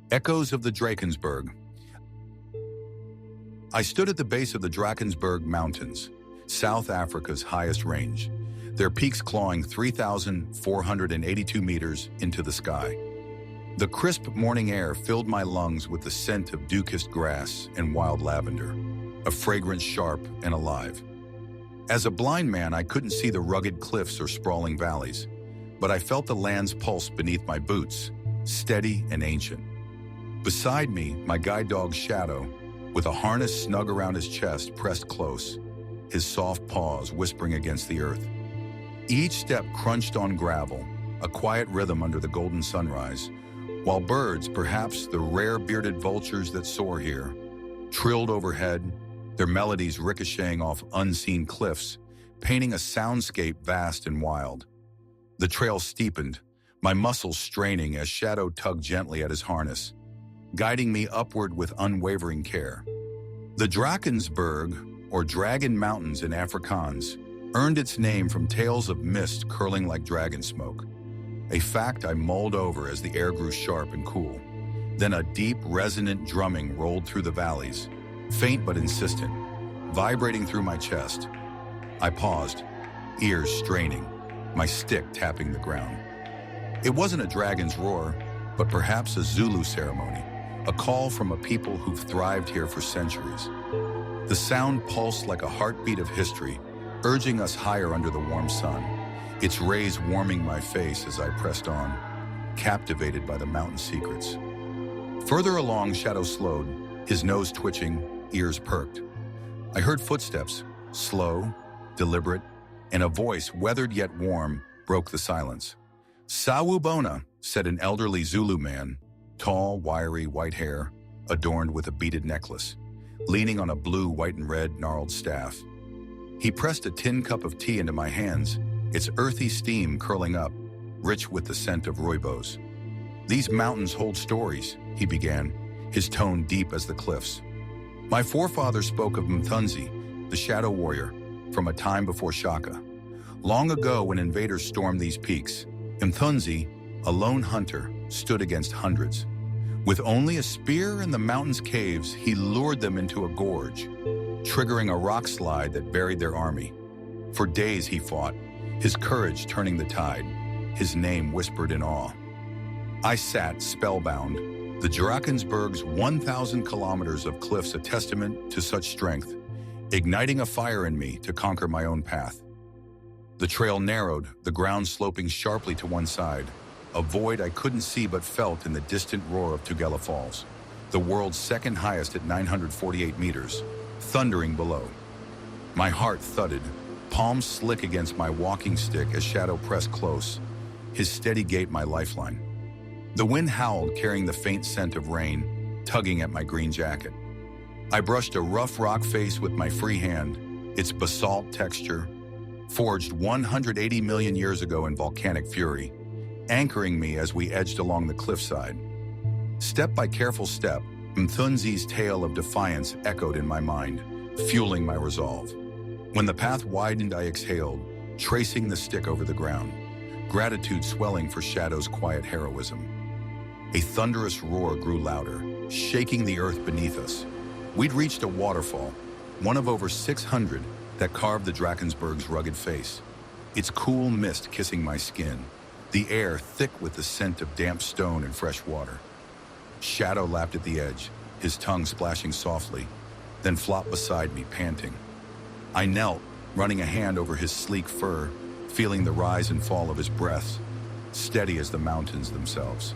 Echoes of the Drakensberg. I stood at the base of the Drakensberg Mountains, South Africa's highest range, their peaks clawing 3,482 meters into the sky. The crisp morning air filled my lungs with the scent of dew-kissed grass and wild lavender, a fragrance sharp and alive. As a blind man, I couldn't see the rugged cliffs or sprawling valleys, but I felt the land's pulse beneath my boots, steady and ancient. Beside me, my guide dog's Shadow, with a harness snug around his chest pressed close, his soft paws whispering against the earth. Each step crunched on gravel, a quiet rhythm under the golden sunrise, while birds, perhaps the rare bearded vultures that soar here, trilled overhead, their melodies ricocheting off unseen cliffs, painting a soundscape vast and wild. The trail steepened, my muscles straining as Shadow tugged gently at his harness, guiding me upward with unwavering care. The Drakensberg, or Dragon Mountains in Afrikaans, earned its name from tails of mist curling like dragon smoke, a fact I mulled over as the air grew sharp and cool. Then a deep, resonant drumming rolled through the valleys, faint but insistent, vibrating through my chest. I paused, ears straining, my stick tapping the ground. It wasn't a dragon's roar, but perhaps a Zulu ceremony, a call from a people who've thrived here for centuries. The sound pulsed like a heartbeat of history, urging us higher under the warm sun, its rays warming my face as I pressed on, captivated by the mountain secrets. Further along, Shadow slowed, his nose twitching, ears perked. I heard footsteps, slow, deliberate, and a voice, weathered yet warm, broke the silence. "Sawubona," said an elderly Zulu man, tall, wiry, white hair, adorned with a beaded necklace, leaning on a blue, white, and red gnarled staff. He pressed a tin cup of tea into my hands, its earthy steam curling up, rich with the scent of rooibos. "These mountains hold stories," he began, his tone deep as the cliffs. "My forefathers spoke of Mthunzi, the shadow warrior, from a time before Shaka. Long ago, when invaders stormed these peaks, Mthunzi, a lone hunter, stood against hundreds. With only a spear and the mountain's caves, he lured them into a gorge, triggering a rock slide that buried their army. For days he fought, his courage turning the tide, his name whispered in awe. I sat spellbound, the Drakensberg's 1,000 kilometers of cliffs a testament to such strength, igniting a fire in me to conquer my own path. The trail narrowed, the ground sloping sharply to one side, a void I couldn't see but felt in the distant roar of Tugela Falls, the world's second highest at 948 meters, thundering below. My heart thudded, palms slick against my walking stick as Shadow pressed close, his steady gait my lifeline. The wind howled, carrying the faint scent of rain, tugging at my green jacket. I brushed a rough rock face with my free hand, its basalt texture, forged 180 million years ago in volcanic fury, anchoring me as we edged along the cliffside. Step by careful step, Mthunzi's tale of defiance echoed in my mind, fueling my resolve. When the path widened, I exhaled, tracing the stick over the ground, gratitude swelling for Shadow's quiet heroism. A thunderous roar grew louder, shaking the earth beneath us. We'd reached a waterfall, one of over 600, that carved the Drakensberg's rugged face, its cool mist kissing my skin, the air thick with the scent of damp stone and fresh water. Shadow lapped at the edge, his tongue splashing softly, then flopped beside me, panting. I knelt, running a hand over his sleek fur, feeling the rise and fall of his breaths, steady as the mountains themselves.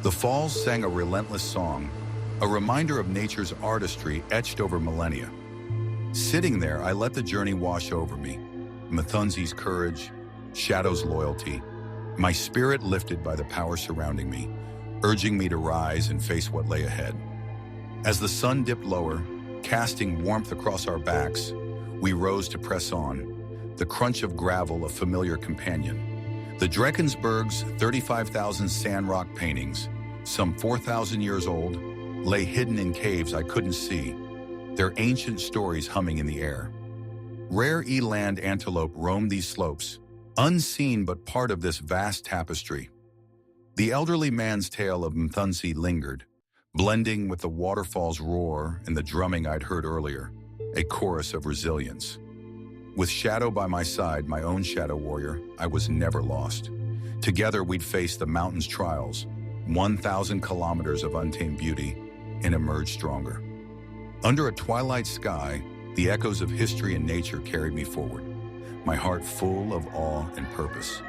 The falls sang a relentless song, a reminder of nature's artistry etched over millennia. Sitting there, I let the journey wash over me, Mthunzi's courage, Shadow's loyalty, my spirit lifted by the power surrounding me, urging me to rise and face what lay ahead. As the sun dipped lower, casting warmth across our backs, we rose to press on, the crunch of gravel a familiar companion. The Drakensberg's 35,000 sand rock paintings, some 4,000 years old, lay hidden in caves I couldn't see, their ancient stories humming in the air. Rare eland antelope roamed these slopes, unseen but part of this vast tapestry. The elderly man's tale of Mthunzi lingered, blending with the waterfall's roar and the drumming I'd heard earlier, a chorus of resilience. With Shadow by my side, my own shadow warrior, I was never lost. Together we'd face the mountain's trials, 1,000 kilometers of untamed beauty, and emerge stronger. Under a twilight sky, the echoes of history and nature carried me forward, my heart full of awe and purpose.